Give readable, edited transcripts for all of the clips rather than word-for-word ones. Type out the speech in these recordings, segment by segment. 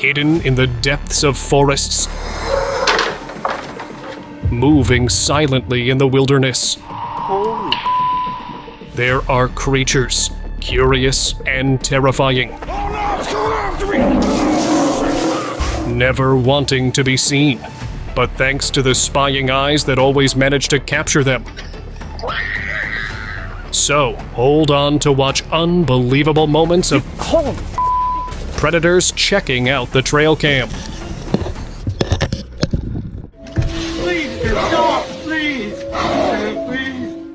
hidden in the depths of forests, moving silently in the wilderness. There are creatures, curious and terrifying, never wanting to be seen, but thanks to the spying eyes that always manage to capture them. So, hold on to watch unbelievable moments of predators checking out the trail cam.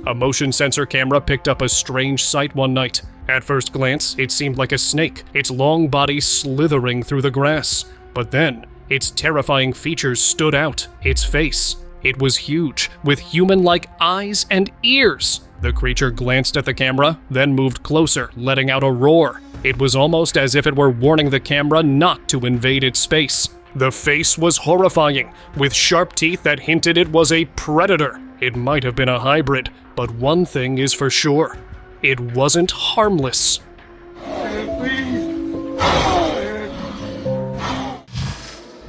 A motion sensor camera picked up a strange sight one night. At first glance, it seemed like a snake, its long body slithering through the grass. But then, its terrifying features stood out. Its face. It was huge, with human-like eyes and ears. The creature glanced at the camera, then moved closer, letting out a roar. It was almost as if it were warning the camera not to invade its space. The face was horrifying, with sharp teeth that hinted it was a predator. It might have been a hybrid, but one thing is for sure. It wasn't harmless.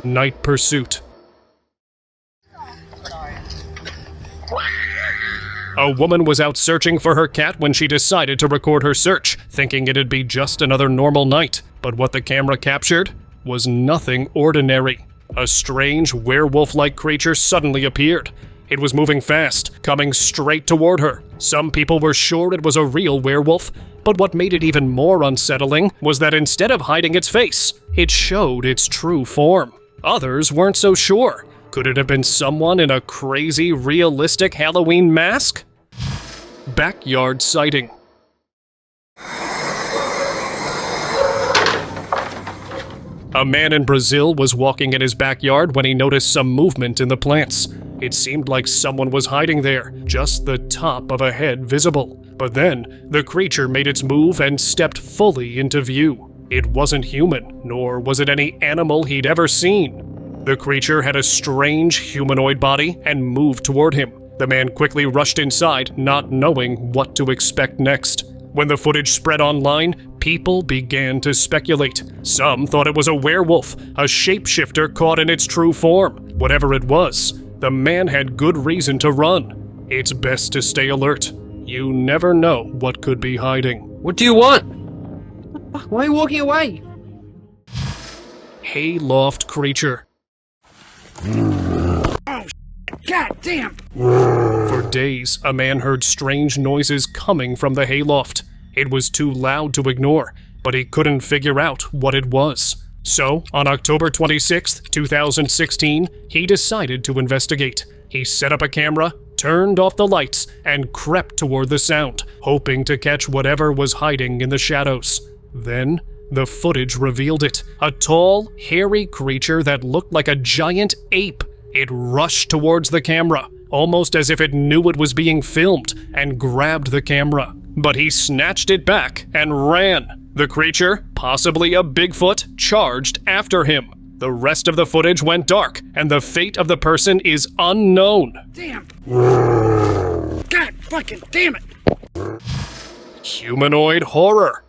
Night pursuit. A woman was out searching for her cat when she decided to record her search, thinking it'd be just another normal night. But what the camera captured was nothing ordinary. A strange werewolf-like creature suddenly appeared. It was moving fast, coming straight toward her. Some people were sure it was a real werewolf, but what made it even more unsettling was that instead of hiding its face, it showed its true form. Others weren't so sure. Could it have been someone in a crazy, realistic Halloween mask? Backyard sighting. A man in Brazil was walking in his backyard when he noticed some movement in the plants. It seemed like someone was hiding there, just the top of a head visible. But then, the creature made its move and stepped fully into view. It wasn't human, nor was it any animal he'd ever seen. The creature had a strange humanoid body and moved toward him. The man quickly rushed inside, not knowing what to expect next. When the footage spread online, people began to speculate. Some thought it was a werewolf, a shapeshifter caught in its true form. Whatever it was, the man had good reason to run. It's best to stay alert. You never know what could be hiding. What do you want? Why are you walking away? Hayloft creature. Oh, God damn! For days, a man heard strange noises coming from the hayloft. It was too loud to ignore, but he couldn't figure out what it was. So, on October 26, 2016, he decided to investigate. He set up a camera, turned off the lights, and crept toward the sound, hoping to catch whatever was hiding in the shadows. Then, the footage revealed it. A tall, hairy creature that looked like a giant ape. It rushed towards the camera, almost as if it knew it was being filmed, and grabbed the camera. But he snatched it back and ran. The creature, possibly a Bigfoot, charged after him. The rest of the footage went dark, and the fate of the person is unknown. Damn! God fucking damn it! Humanoid horror.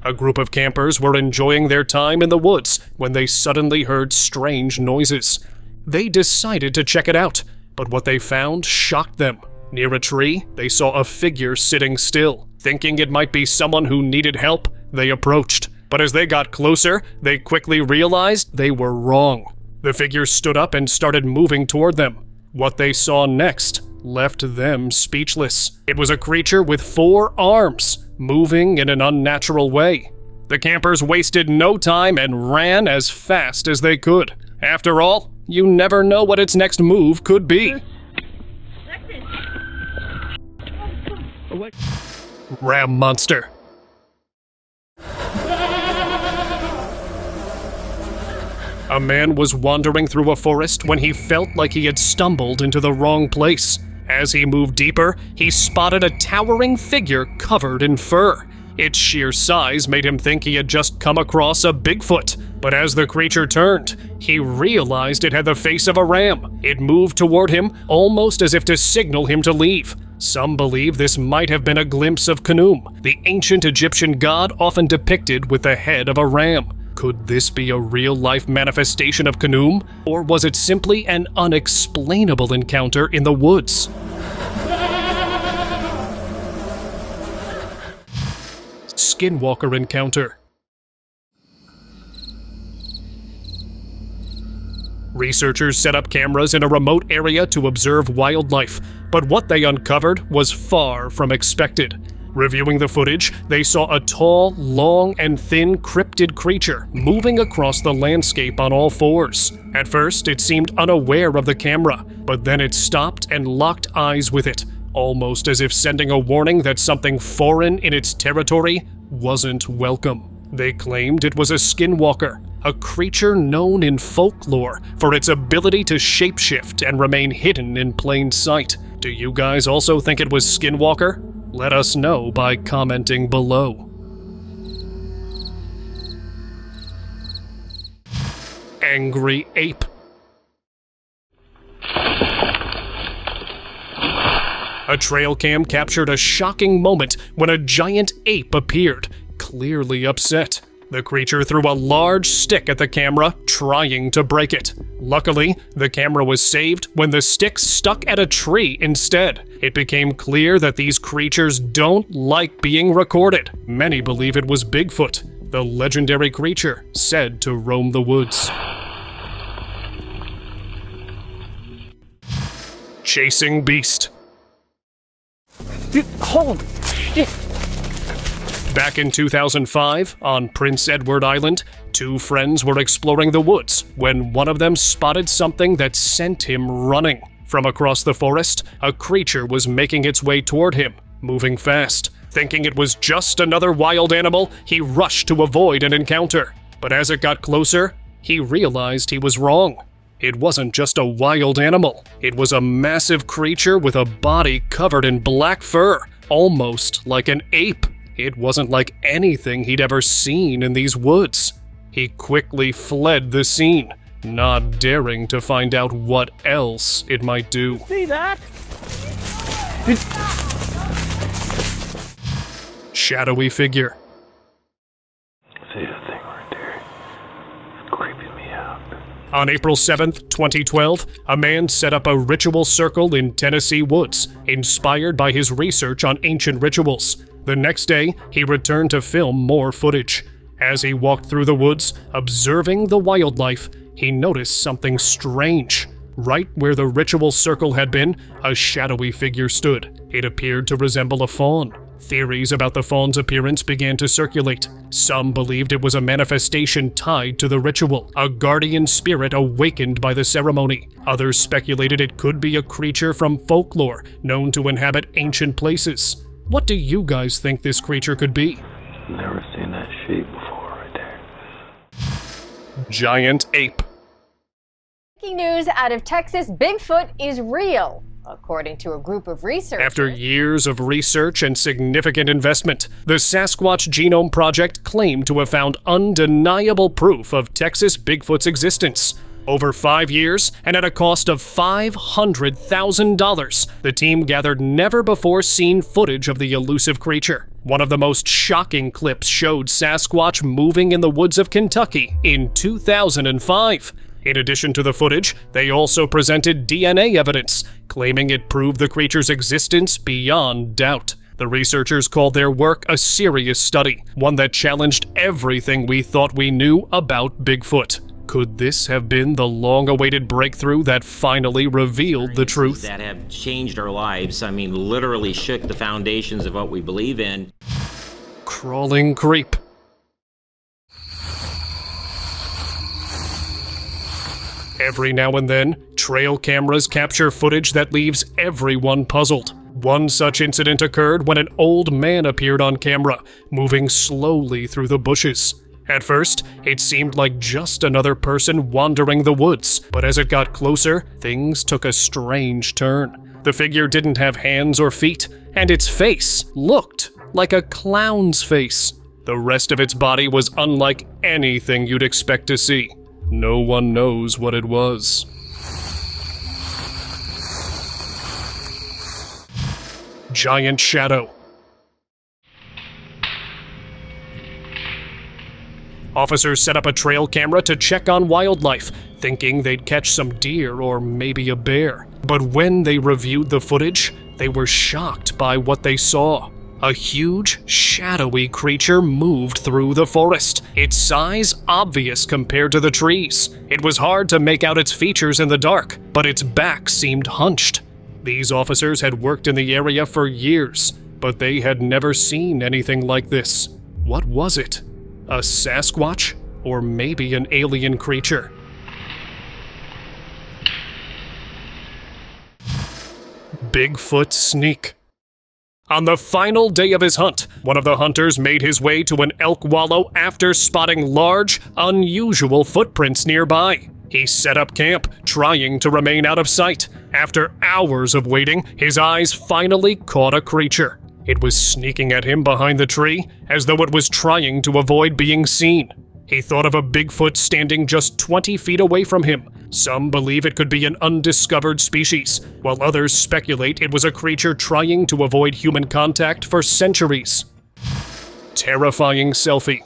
A group of campers were enjoying their time in the woods when they suddenly heard strange noises. They decided to check it out, but what they found shocked them. Near a tree, they saw a figure sitting still. Thinking it might be someone who needed help, they approached. But as they got closer, they quickly realized they were wrong. The figure stood up and started moving toward them. What they saw next left them speechless. It was a creature with 4 arms, moving in an unnatural way. The campers wasted no time and ran as fast as they could. After all, you never know what its next move could be. Ram monster. A man was wandering through a forest when he felt like he had stumbled into the wrong place. As he moved deeper, he spotted a towering figure covered in fur. Its sheer size made him think he had just come across a Bigfoot, But as the creature turned, he realized it had the face of a ram. It moved toward him, almost as if to signal him to leave. Some believe this might have been a glimpse of Khnum, the ancient Egyptian god often depicted with the head of a ram. Could this be a real-life manifestation of Khnum, or was it simply an unexplainable encounter in the woods? Skinwalker encounter. Researchers set up cameras in a remote area to observe wildlife, but what they uncovered was far from expected. Reviewing the footage, they saw a tall, long, and thin cryptid creature moving across the landscape on all fours. At first, it seemed unaware of the camera, but then it stopped and locked eyes with it, almost as if sending a warning that something foreign in its territory wasn't welcome. They claimed it was a skinwalker, a creature known in folklore for its ability to shapeshift and remain hidden in plain sight. Do you guys also think it was Skinwalker? Let us know by commenting below. Angry ape. A trail cam captured a shocking moment when a giant ape appeared, clearly upset. The creature threw a large stick at the camera, trying to break it. Luckily, the camera was saved when the stick stuck at a tree instead. It became clear that these creatures don't like being recorded. Many believe it was Bigfoot, the legendary creature said to roam the woods. Chasing beast. Dude, hold! Shit! Back in 2005, on Prince Edward Island, two friends were exploring the woods when one of them spotted something that sent him running. From across the forest, a creature was making its way toward him, moving fast. Thinking it was just another wild animal, he rushed to avoid an encounter. But as it got closer, he realized he was wrong. It wasn't just a wild animal. It was a massive creature with a body covered in black fur, almost like an ape. It wasn't like anything he'd ever seen in these woods. He quickly fled the scene, not daring to find out what else it might do. See that? Shadowy figure. See that thing right there? It's creeping me out. On April 7th, 2012, a man set up a ritual circle in Tennessee woods, inspired by his research on ancient rituals. The next day, he returned to film more footage. As he walked through the woods, observing the wildlife, he noticed something strange. Right where the ritual circle had been, a shadowy figure stood. It appeared to resemble a fawn. Theories about the fawn's appearance began to circulate. Some believed it was a manifestation tied to the ritual, a guardian spirit awakened by the ceremony. Others speculated it could be a creature from folklore, known to inhabit ancient places. What do you guys think this creature could be? Never seen that shape before right there. Giant ape. Breaking news out of Texas, Bigfoot is real, according to a group of researchers. After years of research and significant investment, the Sasquatch Genome Project claimed to have found undeniable proof of Texas Bigfoot's existence. Over 5 years, and at a cost of $500,000, the team gathered never-before-seen footage of the elusive creature. One of the most shocking clips showed Sasquatch moving in the woods of Kentucky in 2005. In addition to the footage, they also presented DNA evidence, claiming it proved the creature's existence beyond doubt. The researchers called their work a serious study, one that challenged everything we thought we knew about Bigfoot. Could this have been the long-awaited breakthrough that finally revealed the truth? That have changed our lives. I mean, literally shook the foundations of what we believe in. Crawling creep. Every now and then, trail cameras capture footage that leaves everyone puzzled. One such incident occurred when an old man appeared on camera, moving slowly through the bushes. At first, it seemed like just another person wandering the woods, but as it got closer, things took a strange turn. The figure didn't have hands or feet, and its face looked like a clown's face. The rest of its body was unlike anything you'd expect to see. No one knows what it was. Giant shadow. Officers set up a trail camera to check on wildlife, thinking they'd catch some deer or maybe a bear. But when they reviewed the footage, they were shocked by what they saw. A huge, shadowy creature moved through the forest, its size obvious compared to the trees. It was hard to make out its features in the dark, but its back seemed hunched. These officers had worked in the area for years, but they had never seen anything like this. What was it? A Sasquatch? Or maybe an alien creature? Bigfoot sneak. On the final day of his hunt, one of the hunters made his way to an elk wallow after spotting large, unusual footprints nearby. He set up camp, trying to remain out of sight. After hours of waiting, his eyes finally caught a creature. It was sneaking at him behind the tree, as though it was trying to avoid being seen. He thought of a Bigfoot standing just 20 feet away from him. Some believe it could be an undiscovered species, while others speculate it was a creature trying to avoid human contact for centuries. Terrifying selfie.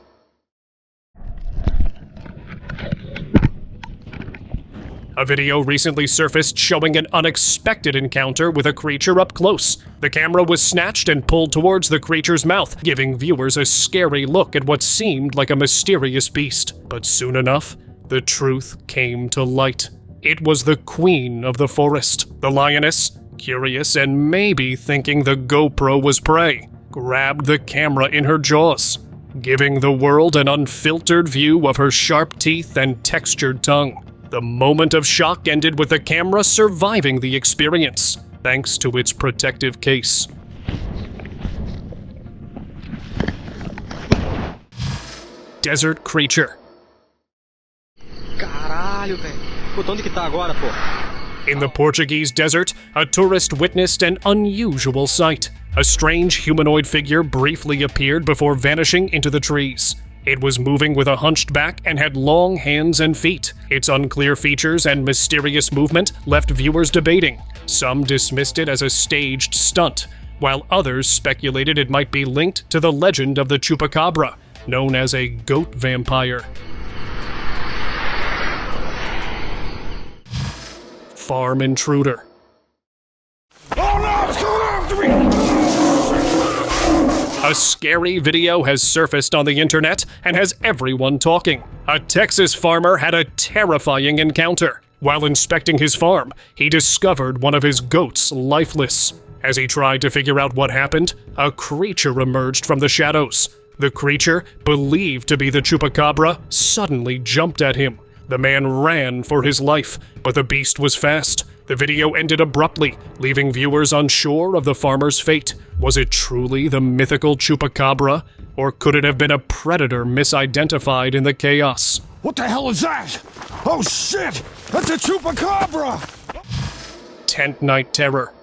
A video recently surfaced showing an unexpected encounter with a creature up close. The camera was snatched and pulled towards the creature's mouth, giving viewers a scary look at what seemed like a mysterious beast. But soon enough, the truth came to light. It was the queen of the forest. The lioness, curious and maybe thinking the GoPro was prey, grabbed the camera in her jaws, giving the world an unfiltered view of her sharp teeth and textured tongue. The moment of shock ended with the camera surviving the experience, thanks to its protective case. Desert creature. Caralho, velho. Puta, onde que tá agora, pô? In the Portuguese desert, a tourist witnessed an unusual sight. A strange humanoid figure briefly appeared before vanishing into the trees. It was moving with a hunched back and had long hands and feet. Its unclear features and mysterious movement left viewers debating. Some dismissed it as a staged stunt, while others speculated it might be linked to the legend of the Chupacabra, known as a goat vampire. Farm intruder. Oh no, it's coming after me! A scary video has surfaced on the internet and has everyone talking. A Texas farmer had a terrifying encounter. While inspecting his farm, he discovered one of his goats lifeless. As he tried to figure out what happened, a creature emerged from the shadows. The creature, believed to be the Chupacabra, suddenly jumped at him. The man ran for his life, but the beast was fast. The video ended abruptly, leaving viewers unsure of the farmer's fate. Was it truly the mythical Chupacabra, or could it have been a predator misidentified in the chaos? What the hell is that? Oh shit! That's a Chupacabra! Tent night terror.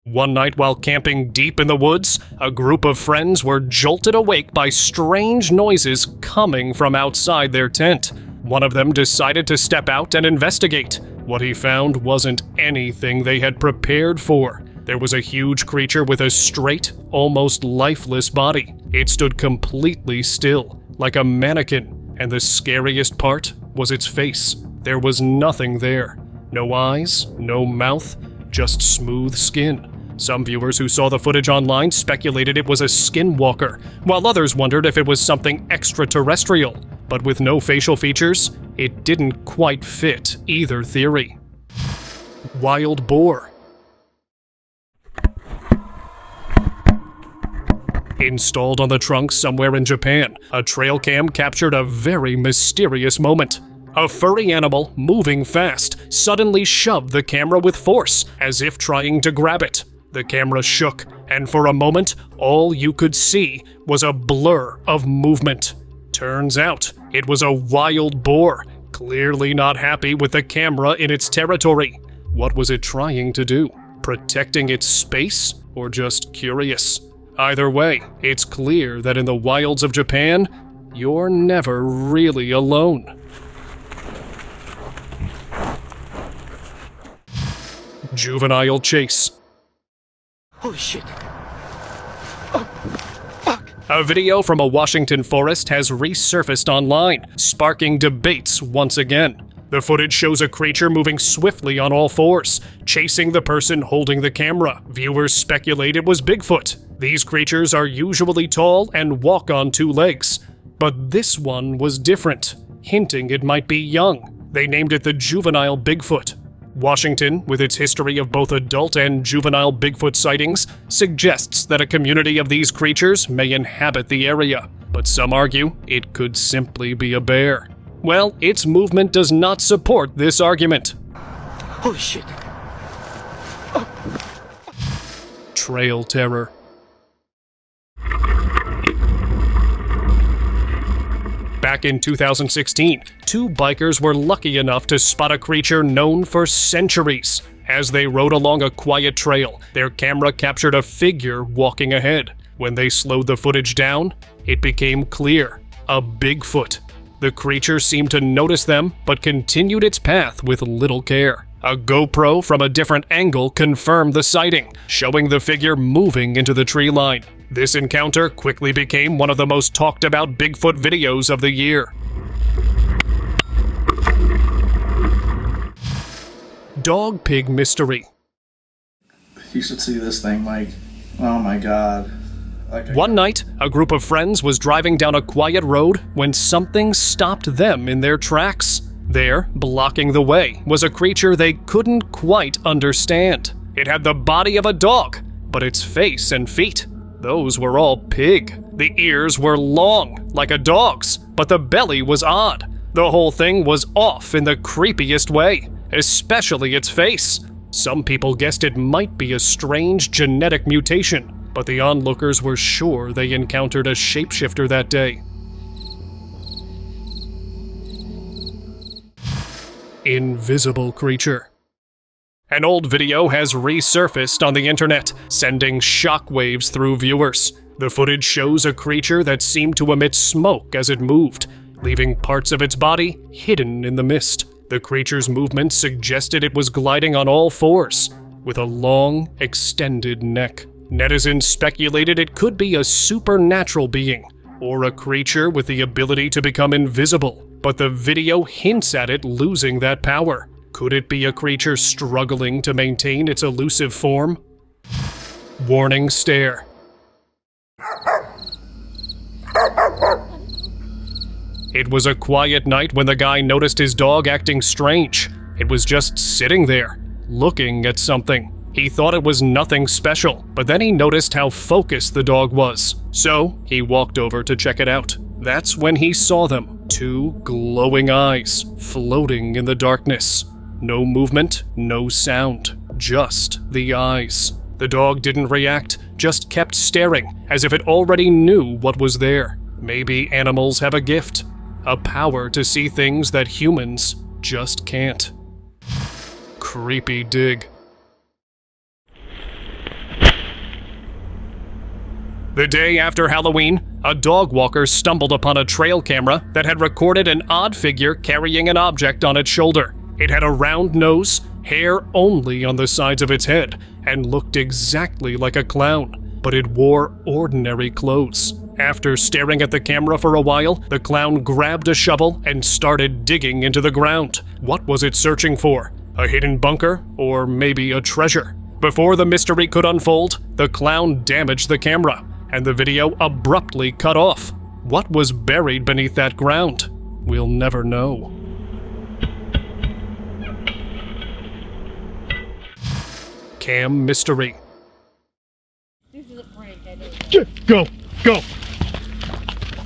One night while camping deep in the woods, a group of friends were jolted awake by strange noises coming from outside their tent. One of them decided to step out and investigate. What he found wasn't anything they had prepared for. There was a huge creature with a straight, almost lifeless body. It stood completely still, like a mannequin, and the scariest part was its face. There was nothing there. No eyes, no mouth, just smooth skin. Some viewers who saw the footage online speculated it was a Skinwalker, while others wondered if it was something extraterrestrial. But with no facial features, it didn't quite fit either theory. Wild boar. Installed on the trunk somewhere in Japan, a trail cam captured a very mysterious moment. A furry animal, moving fast, suddenly shoved the camera with force, as if trying to grab it. The camera shook, and for a moment, all you could see was a blur of movement. Turns out, it was a wild boar, clearly not happy with the camera in its territory. What was it trying to do? Protecting its space, or just curious? Either way, it's clear that in the wilds of Japan, you're never really alone. Juvenile chase. Holy shit. A video from a Washington forest has resurfaced online, sparking debates once again. The footage shows a creature moving swiftly on all fours, chasing the person holding the camera. Viewers speculate it was Bigfoot. These creatures are usually tall and walk on two legs, but this one was different, hinting it might be young. They named it the Juvenile Bigfoot. Washington, with its history of both adult and juvenile Bigfoot sightings, suggests that a community of these creatures may inhabit the area, but some argue it could simply be a bear. Well, its movement does not support this argument. Holy shit. Trail terror. Back in 2016, two bikers were lucky enough to spot a creature known for centuries. As they rode along a quiet trail, their camera captured a figure walking ahead. When they slowed the footage down, it became clear: a Bigfoot. The creature seemed to notice them, but continued its path with little care. A GoPro from a different angle confirmed the sighting, showing the figure moving into the tree line. This encounter quickly became one of the most talked about Bigfoot videos of the year. Dog pig mystery. You should see this thing, Mike. Oh my god. One night, a group of friends was driving down a quiet road when something stopped them in their tracks. There, blocking the way, was a creature they couldn't quite understand. It had the body of a dog, but its face and feet, those were all pig. The ears were long, like a dog's, but the belly was odd. The whole thing was off in the creepiest way, especially its face. Some people guessed it might be a strange genetic mutation, but the onlookers were sure they encountered a shapeshifter that day. Invisible creature. An old video has resurfaced on the internet, sending shockwaves through viewers. The footage shows a creature that seemed to emit smoke as it moved, leaving parts of its body hidden in the mist. The creature's movement suggested it was gliding on all fours, with a long, extended neck. Netizens speculated it could be a supernatural being, or a creature with the ability to become invisible, but the video hints at it losing that power. Could it be a creature struggling to maintain its elusive form? Warning stare. It was a quiet night when the guy noticed his dog acting strange. It was just sitting there, looking at something. He thought it was nothing special, but then he noticed how focused the dog was. So he walked over to check it out. That's when he saw them, two glowing eyes, floating in the darkness. No movement, no sound, just the eyes. The dog didn't react, just kept staring, as if it already knew what was there. Maybe animals have a gift, a power to see things that humans just can't. Creepy dig. The day after Halloween, a dog walker stumbled upon a trail camera that had recorded an odd figure carrying an object on its shoulder. It had a round nose, hair only on the sides of its head, and looked exactly like a clown, but it wore ordinary clothes. After staring at the camera for a while, the clown grabbed a shovel and started digging into the ground. What was it searching for? A hidden bunker? Or maybe a treasure? Before the mystery could unfold, the clown damaged the camera, and the video abruptly cut off. What was buried beneath that ground? We'll never know. Cam mystery. Go! Go!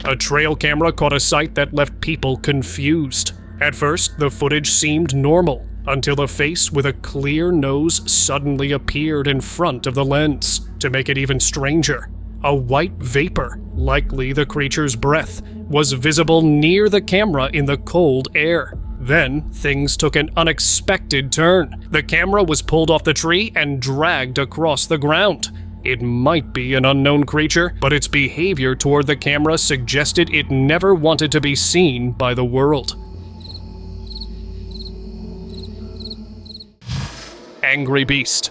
A trail camera caught a sight that left people confused. At first, the footage seemed normal, until a face with a clear nose suddenly appeared in front of the lens. To make it even stranger, a white vapor, likely the creature's breath, was visible near the camera in the cold air. Then, things took an unexpected turn. The camera was pulled off the tree and dragged across the ground. It might be an unknown creature, but its behavior toward the camera suggested it never wanted to be seen by the world. Angry beast.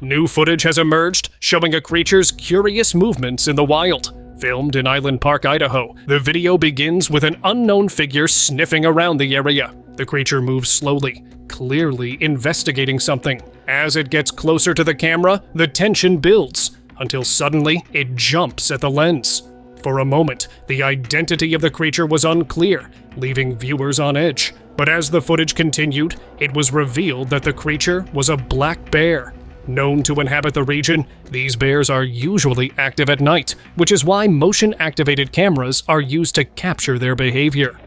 New footage has emerged showing a creature's curious movements in the wild. Filmed in Island Park, Idaho, the video begins with an unknown figure sniffing around the area. The creature moves slowly, clearly investigating something. As it gets closer to the camera, the tension builds, until suddenly it jumps at the lens. For a moment, the identity of the creature was unclear, leaving viewers on edge. But as the footage continued, it was revealed that the creature was a black bear. Known to inhabit the region, these bears are usually active at night, which is why motion-activated cameras are used to capture their behavior.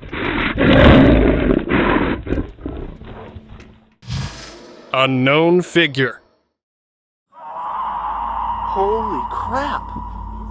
Unknown figure. Holy crap!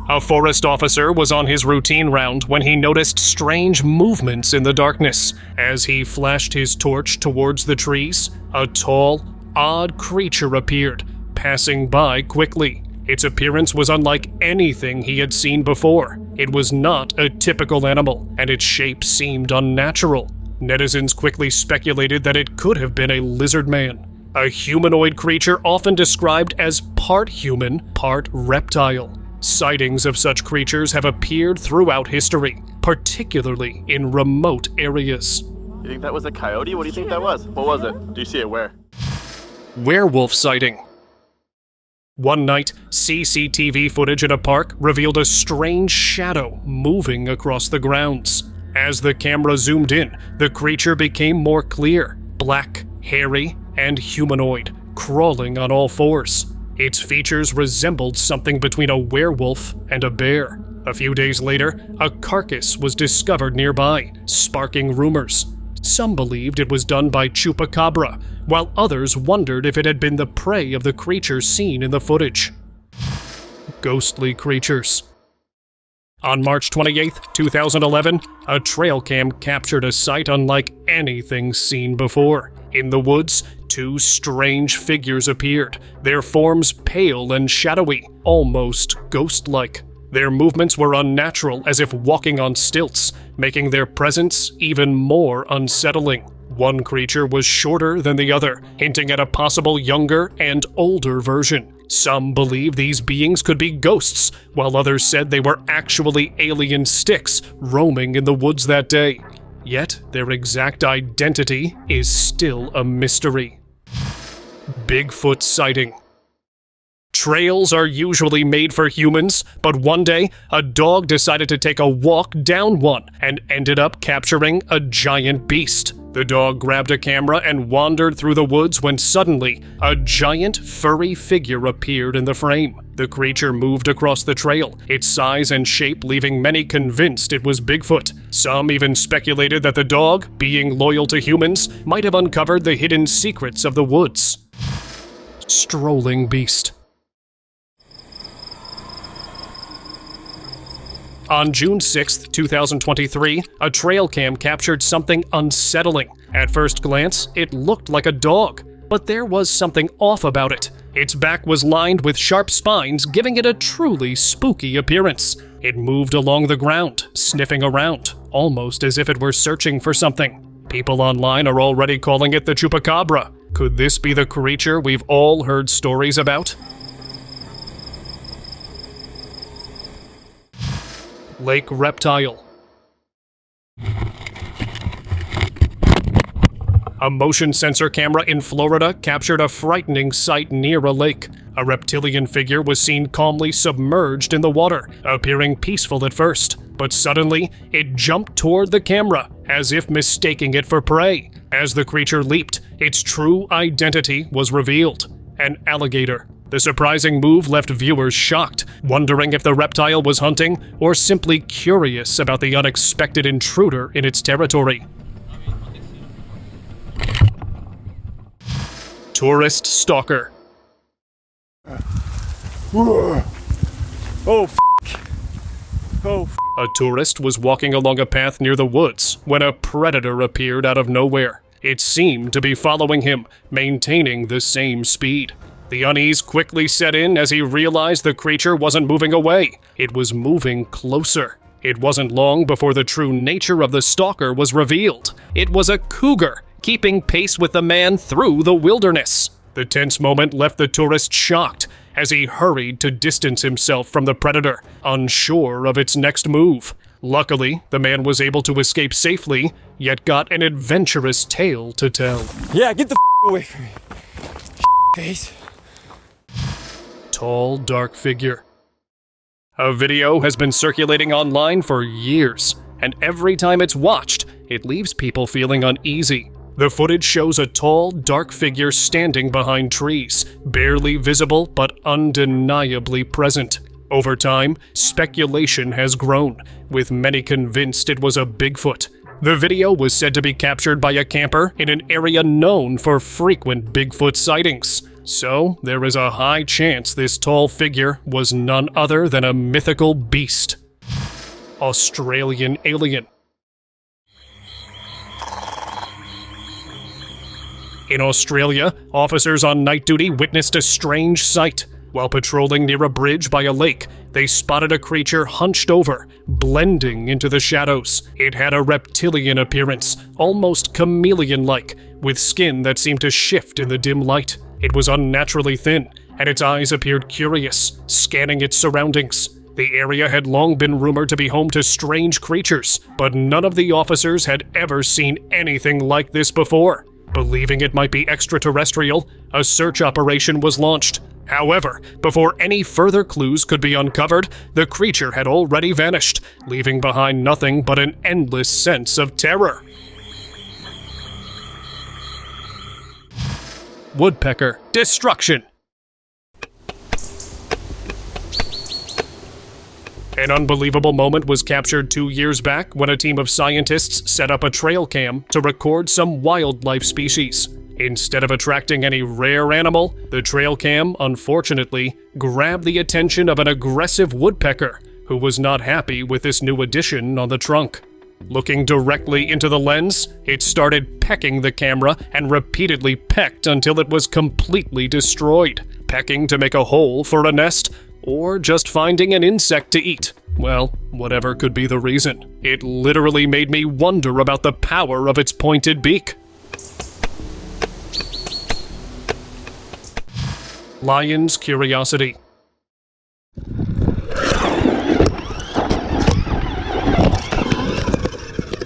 A forest officer was on his routine round when he noticed strange movements in the darkness. As he flashed his torch towards the trees, a tall, odd creature appeared, passing by quickly. Its appearance was unlike anything he had seen before. It was not a typical animal, and its shape seemed unnatural. Netizens quickly speculated that it could have been a lizard man, a humanoid creature often described as part human, part reptile. Sightings of such creatures have appeared throughout history, particularly in remote areas. You think that was a coyote? What do you think that was? What was it? Do you see it where? Werewolf sighting. One night, CCTV footage at a park revealed a strange shadow moving across the grounds. As the camera zoomed in, the creature became more clear, black, hairy, and humanoid, crawling on all fours. Its features resembled something between a werewolf and a bear. A few days later, a carcass was discovered nearby, sparking rumors. Some believed it was done by Chupacabra, while others wondered if it had been the prey of the creature seen in the footage. Ghostly creatures. On March 28, 2011, a trail cam captured a sight unlike anything seen before. In the woods, two strange figures appeared, their forms pale and shadowy, almost ghost-like. Their movements were unnatural, as if walking on stilts, making their presence even more unsettling. One creature was shorter than the other, hinting at a possible younger and older version. Some believe these beings could be ghosts, while others said they were actually alien sticks roaming in the woods that day. Yet their exact identity is still a mystery. Bigfoot sighting. Trails are usually made for humans, but one day, a dog decided to take a walk down one and ended up capturing a giant beast. The dog grabbed a camera and wandered through the woods when suddenly, a giant furry figure appeared in the frame. The creature moved across the trail, its size and shape leaving many convinced it was Bigfoot. Some even speculated that the dog, being loyal to humans, might have uncovered the hidden secrets of the woods. Strolling beast. On June 6, 2023, a trail cam captured something unsettling. At first glance, it looked like a dog, but there was something off about it. Its back was lined with sharp spines, giving it a truly spooky appearance. It moved along the ground, sniffing around, almost as if it were searching for something. People online are already calling it the Chupacabra. Could this be the creature we've all heard stories about? Lake reptile. A motion sensor camera in Florida captured a frightening sight near a lake. A reptilian figure was seen calmly submerged in the water, appearing peaceful at first, but suddenly it jumped toward the camera, as if mistaking it for prey. As the creature leaped, its true identity was revealed: an alligator. The surprising move left viewers shocked, wondering if the reptile was hunting or simply curious about the unexpected intruder in its territory. Tourist stalker. Oh, A tourist was walking along a path near the woods when a predator appeared out of nowhere. It seemed to be following him, maintaining the same speed. The unease quickly set in as he realized the creature wasn't moving away. It was moving closer. It wasn't long before the true nature of the stalker was revealed. It was a cougar, keeping pace with the man through the wilderness. The tense moment left the tourist shocked as he hurried to distance himself from the predator, unsure of its next move. Luckily, the man was able to escape safely, yet got an adventurous tale to tell. Yeah, get the away from me. Face. Tall, dark figure. A video has been circulating online for years, and every time it's watched, it leaves people feeling uneasy. The footage shows a tall, dark figure standing behind trees, barely visible but undeniably present. Over time, speculation has grown, with many convinced it was a Bigfoot. The video was said to be captured by a camper in an area known for frequent Bigfoot sightings. So, there is a high chance this tall figure was none other than a mythical beast. Australian alien. In Australia, officers on night duty witnessed a strange sight. While patrolling near a bridge by a lake, they spotted a creature hunched over, blending into the shadows. It had a reptilian appearance, almost chameleon-like, with skin that seemed to shift in the dim light. It was unnaturally thin, and its eyes appeared curious, scanning its surroundings. The area had long been rumored to be home to strange creatures, but none of the officers had ever seen anything like this before. Believing it might be extraterrestrial, a search operation was launched. However, before any further clues could be uncovered, the creature had already vanished, leaving behind nothing but an endless sense of terror. Woodpecker. Destruction. An unbelievable moment was captured 2 years back when a team of scientists set up a trail cam to record some wildlife species. Instead of attracting any rare animal, the trail cam, unfortunately, grabbed the attention of an aggressive woodpecker who was not happy with this new addition on the trunk. Looking directly into the lens, it started pecking the camera and repeatedly pecked until it was completely destroyed. Pecking to make a hole for a nest, or just finding an insect to eat. Well, whatever could be the reason. It literally made me wonder about the power of its pointed beak. Lion's curiosity.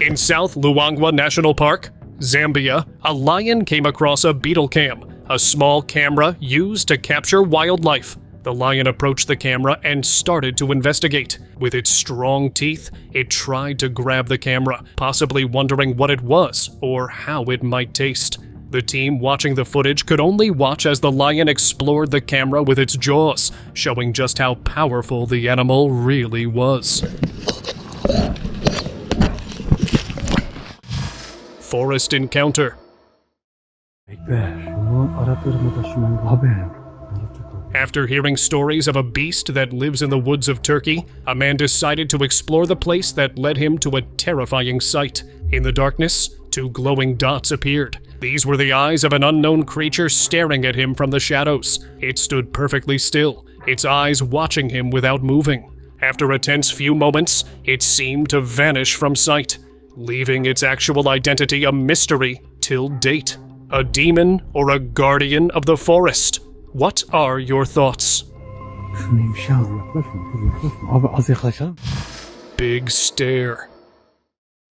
In South Luangwa National Park, Zambia, a lion came across a beetle cam, a small camera used to capture wildlife. The lion approached the camera and started to investigate. With its strong teeth, it tried to grab the camera, possibly wondering what it was or how it might taste. The team watching the footage could only watch as the lion explored the camera with its jaws, showing just how powerful the animal really was. Forest encounter. After hearing stories of a beast that lives in the woods of Turkey, a man decided to explore the place that led him to a terrifying sight. In the darkness, 2 glowing dots appeared. These were the eyes of an unknown creature staring at him from the shadows. It stood perfectly still, its eyes watching him without moving. After a tense few moments, it seemed to vanish from sight, leaving its actual identity a mystery till date. A demon or a guardian of the forest? What are your thoughts? Big stare.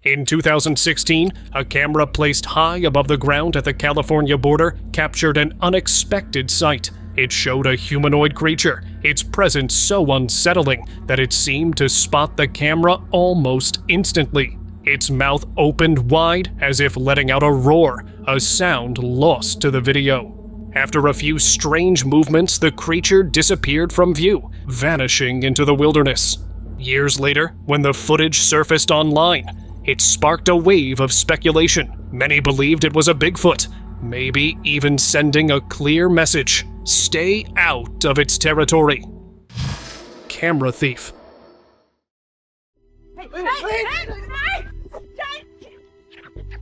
In 2016, a camera placed high above the ground at the California border captured an unexpected sight. It showed a humanoid creature, its presence so unsettling that it seemed to spot the camera almost instantly. Its mouth opened wide as if letting out a roar, a sound lost to the video. After a few strange movements, the creature disappeared from view, vanishing into the wilderness. Years later, when the footage surfaced online, it sparked a wave of speculation. Many believed it was a Bigfoot, maybe even sending a clear message: stay out of its territory. Camera thief.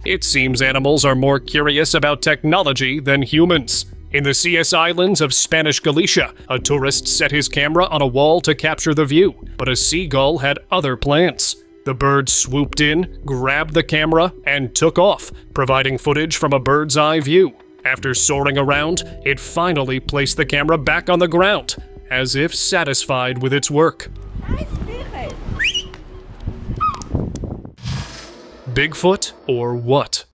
It seems animals are more curious about technology than humans. In the CS Islands of Spanish Galicia, a tourist set his camera on a wall to capture the view, but a seagull had other plans. The bird swooped in, grabbed the camera, and took off, providing footage from a bird's eye view. After soaring around, it finally placed the camera back on the ground, as if satisfied with its work. Bigfoot or what?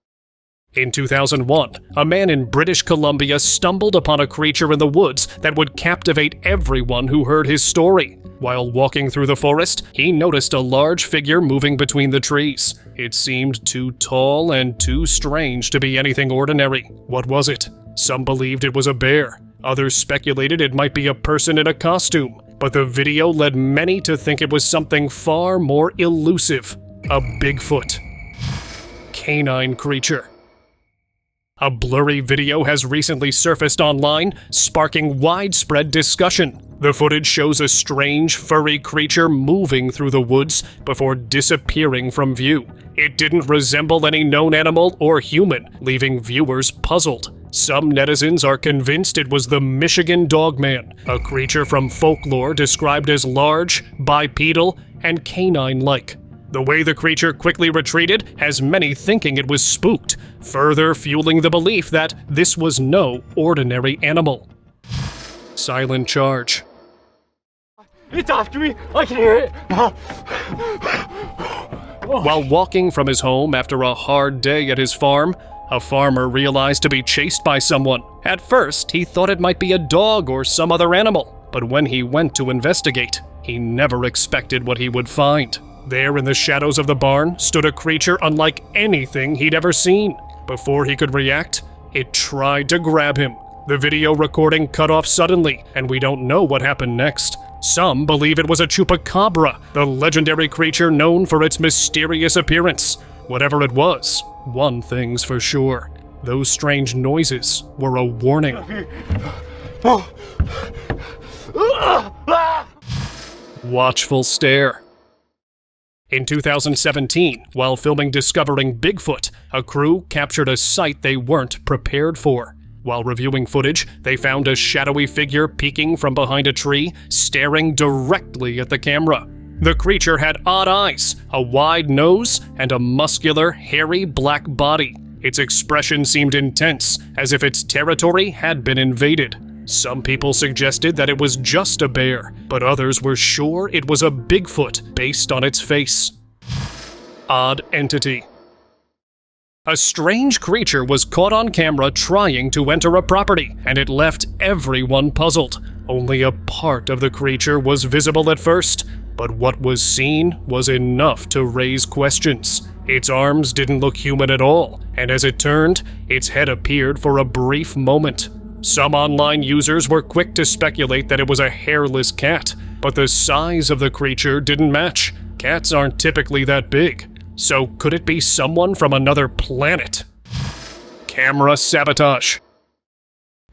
In 2001, a man in British Columbia stumbled upon a creature in the woods that would captivate everyone who heard his story. While walking through the forest, he noticed a large figure moving between the trees. It seemed too tall and too strange to be anything ordinary. What was it? Some believed it was a bear. Others speculated it might be a person in a costume. But the video led many to think it was something far more elusive. A Bigfoot. Canine creature. A blurry video has recently surfaced online, sparking widespread discussion. The footage shows a strange, furry creature moving through the woods before disappearing from view. It didn't resemble any known animal or human, leaving viewers puzzled. Some netizens are convinced it was the Michigan dogman, a creature from folklore described as large, bipedal, and canine-like. The way the creature quickly retreated has many thinking it was spooked, further fueling the belief that this was no ordinary animal. Silent charge. It's after me! I can hear it! While walking from his home after a hard day at his farm, a farmer realized to be chased by someone. At first, he thought it might be a dog or some other animal, but when he went to investigate, he never expected what he would find. There in the shadows of the barn stood a creature unlike anything he'd ever seen. Before he could react, it tried to grab him. The video recording cut off suddenly, and we don't know what happened next. Some believe it was a Chupacabra, the legendary creature known for its mysterious appearance. Whatever it was, one thing's for sure. Those strange noises were a warning. Watchful stare. In 2017, while filming Discovering Bigfoot, a crew captured a sight they weren't prepared for. While reviewing footage, they found a shadowy figure peeking from behind a tree, staring directly at the camera. The creature had odd eyes, a wide nose, and a muscular, hairy black body. Its expression seemed intense, as if its territory had been invaded. Some people suggested that it was just a bear, but others were sure it was a Bigfoot based on its face. Odd entity. A strange creature was caught on camera trying to enter a property, and it left everyone puzzled. Only a part of the creature was visible at first, but what was seen was enough to raise questions. Its arms didn't look human at all, and as it turned, its head appeared for a brief moment. Some online users were quick to speculate that it was a hairless cat, but the size of the creature didn't match. Cats aren't typically that big, so could it be someone from another planet? Camera sabotage.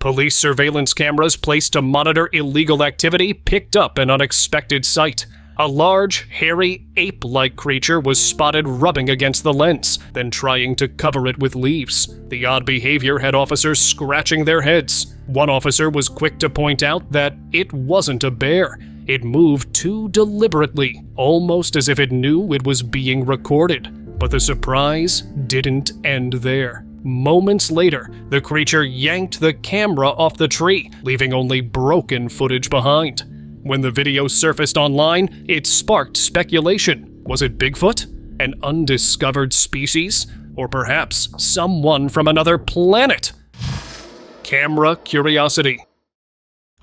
Police surveillance cameras placed to monitor illegal activity picked up an unexpected sight. A large, hairy, ape-like creature was spotted rubbing against the lens, then trying to cover it with leaves. The odd behavior had officers scratching their heads. One officer was quick to point out that it wasn't a bear. It moved too deliberately, almost as if it knew it was being recorded. But the surprise didn't end there. Moments later, the creature yanked the camera off the tree, leaving only broken footage behind. When the video surfaced online, it sparked speculation. Was it Bigfoot? An undiscovered species? Or perhaps someone from another planet? Camera curiosity.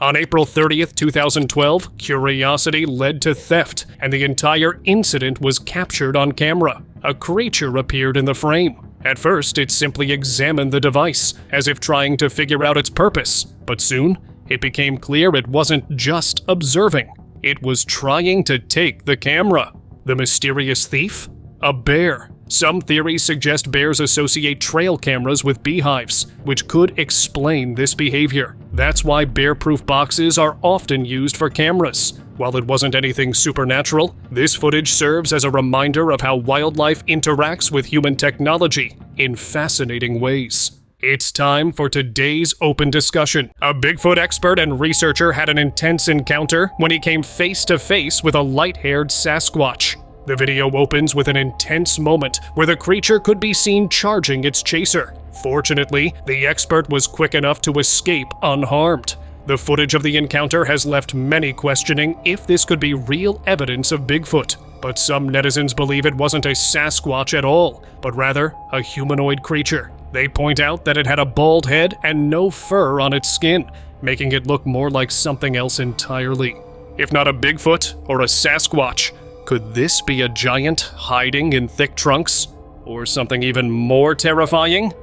On April 30th, 2012, curiosity led to theft, and the entire incident was captured on camera. A creature appeared in the frame. At first, it simply examined the device, as if trying to figure out its purpose. But soon, it became clear it wasn't just observing. It was trying to take the camera. The mysterious thief? A bear. Some theories suggest bears associate trail cameras with beehives, which could explain this behavior. That's why bear-proof boxes are often used for cameras. While it wasn't anything supernatural, this footage serves as a reminder of how wildlife interacts with human technology in fascinating ways. It's time for today's open discussion. A Bigfoot expert and researcher had an intense encounter when he came face to face with a light-haired Sasquatch. The video opens with an intense moment where the creature could be seen charging its chaser. Fortunately, the expert was quick enough to escape unharmed. The footage of the encounter has left many questioning if this could be real evidence of Bigfoot. But some netizens believe it wasn't a Sasquatch at all, but rather a humanoid creature. They point out that it had a bald head and no fur on its skin, making it look more like something else entirely. If not a Bigfoot or a Sasquatch, could this be a giant hiding in thick trunks? Or something even more terrifying?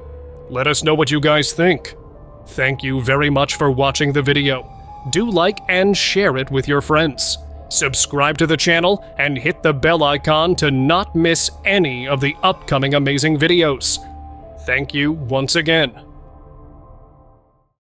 Let us know what you guys think. Thank you very much for watching the video. Do like and share it with your friends. Subscribe to the channel and hit the bell icon to not miss any of the upcoming amazing videos. Thank you once again.